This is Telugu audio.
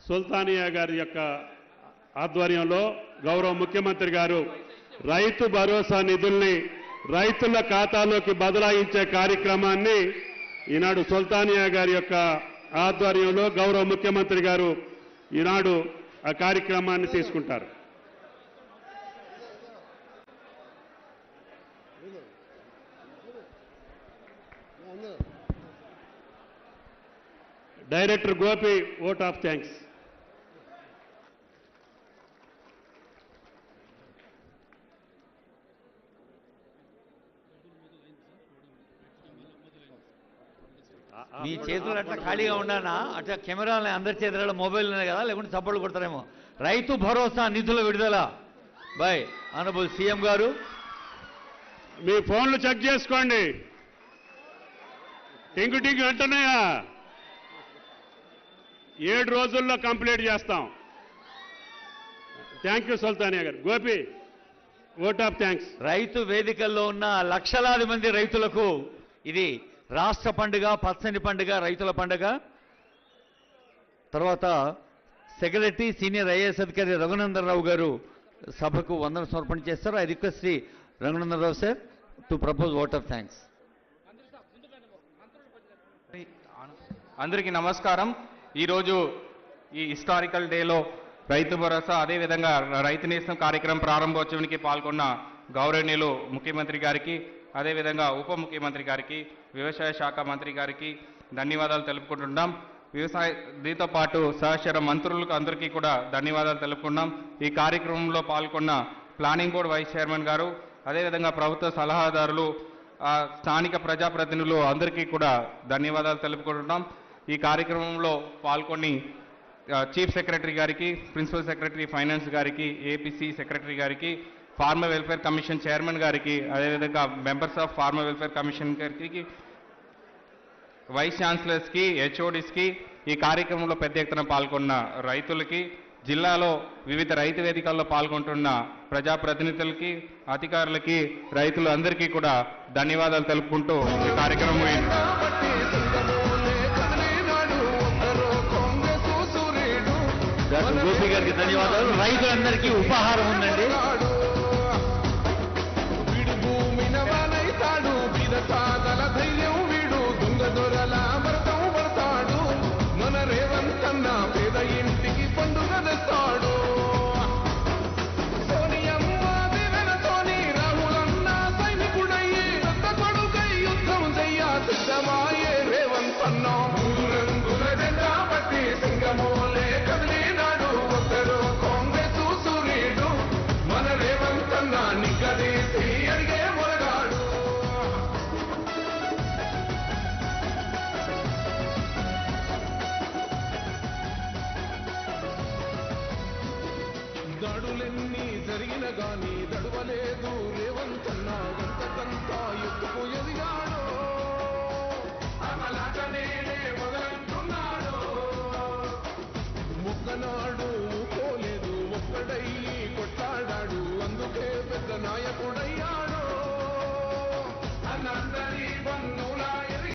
సుల్తానియా గారి యొక్క ఆధ్వర్యంలో గౌరవ ముఖ్యమంత్రి గారు రైతు భరోసా నిధుల్ని రైతుల ఖాతాలోకి బదలాయించే కార్యక్రమాన్ని ఈనాడు సుల్తానియా గారి యొక్క ఆధ్వర్యంలో గౌరవ ముఖ్యమంత్రి గారు ఈనాడు ఆ కార్యక్రమాన్ని తీసుకుంటారు. Director Gopi vote of thanks. మీ చేతులు అట్లా ఖాళీగా ఉన్నానా? అట్లా కెమెరాలని అందరి చేతులలో మొబైల్ ఉన్నాయి కదా, లేకుంటే చప్పట్లు కొడతారేమో. రైతు భరోసా నిధుల విడుదల బై ఆనరబుల్ సీఎం గారు. మీ ఫోన్లు చెక్ చేసుకోండి. టింగు టింగు అంటున్నాయా? 7 రోజుల్లో కంప్లీట్ చేస్తాం. థ్యాంక్ యూ సుల్తానియా గారు. Gopi vote of thanks. రైతు వేదికల్లో ఉన్న లక్షలాది మంది రైతులకు ఇది రాష్ట్ర పండుగ, పచ్చని పండుగ, రైతుల పండుగ. తర్వాత సెక్రటరీ సీనియర్ ఐఏఎస్ అధికారి రఘునందన్ రావు గారు సభకు వందన సమర్పణ చేస్తారు. I request Shri Raghunandan Rao sir to propose vote of thanks. అందరికీ నమస్కారం. ఈరోజు ఈ హిస్టారికల్ డేలో రైతు భరోసా అదేవిధంగా రైతు నేస్తం కార్యక్రమం ప్రారంభోత్సవానికి పాల్గొన్న గౌరవనీయులు ముఖ్యమంత్రి గారికి, అదేవిధంగా ఉప ముఖ్యమంత్రి గారికి, వ్యవసాయ శాఖ మంత్రి గారికి ధన్యవాదాలు తెలుపుకుంటున్నాం. దీంతో పాటు సహచర మంత్రులకు అందరికీ కూడా ధన్యవాదాలు తెలుపుకున్నాం. ఈ కార్యక్రమంలో పాల్గొన్న ప్లానింగ్ బోర్డు వైస్ చైర్మన్ గారు, అదేవిధంగా ప్రభుత్వ సలహాదారులు, స్థానిక ప్రజాప్రతినిధులు అందరికీ కూడా ధన్యవాదాలు తెలుపుకుంటున్నాం. ఈ కార్యక్రమంలో పాల్గొని చీఫ్ సెక్రటరీ గారికి, ప్రిన్సిపల్ సెక్రటరీ ఫైనాన్స్ గారికి, ఏపీసీ సెక్రటరీ గారికి, ఫార్మర్ వెల్ఫేర్ కమిషన్ చైర్మన్ గారికి, అదేవిధంగా members of farmer welfare commission గారికి, వైస్ ఛాన్సలర్స్కి, హెచ్ఓడిస్కి, ఈ కార్యక్రమంలో పెద్ద ఎత్తున పాల్గొన్న రైతులకి, జిల్లాలో వివిధ రైతు వేదికల్లో పాల్గొంటున్న ప్రజాప్రతినిధులకి, అధికారులకి, రైతులు అందరికీ కూడా ధన్యవాదాలు తెలుపుకుంటూ ఈ కార్యక్రమం గోపి గారికి ధన్యవాదాలు. రైతులందరికీ ఉపహారం ఉందండి. దాడులెన్ని జరిగిన గాని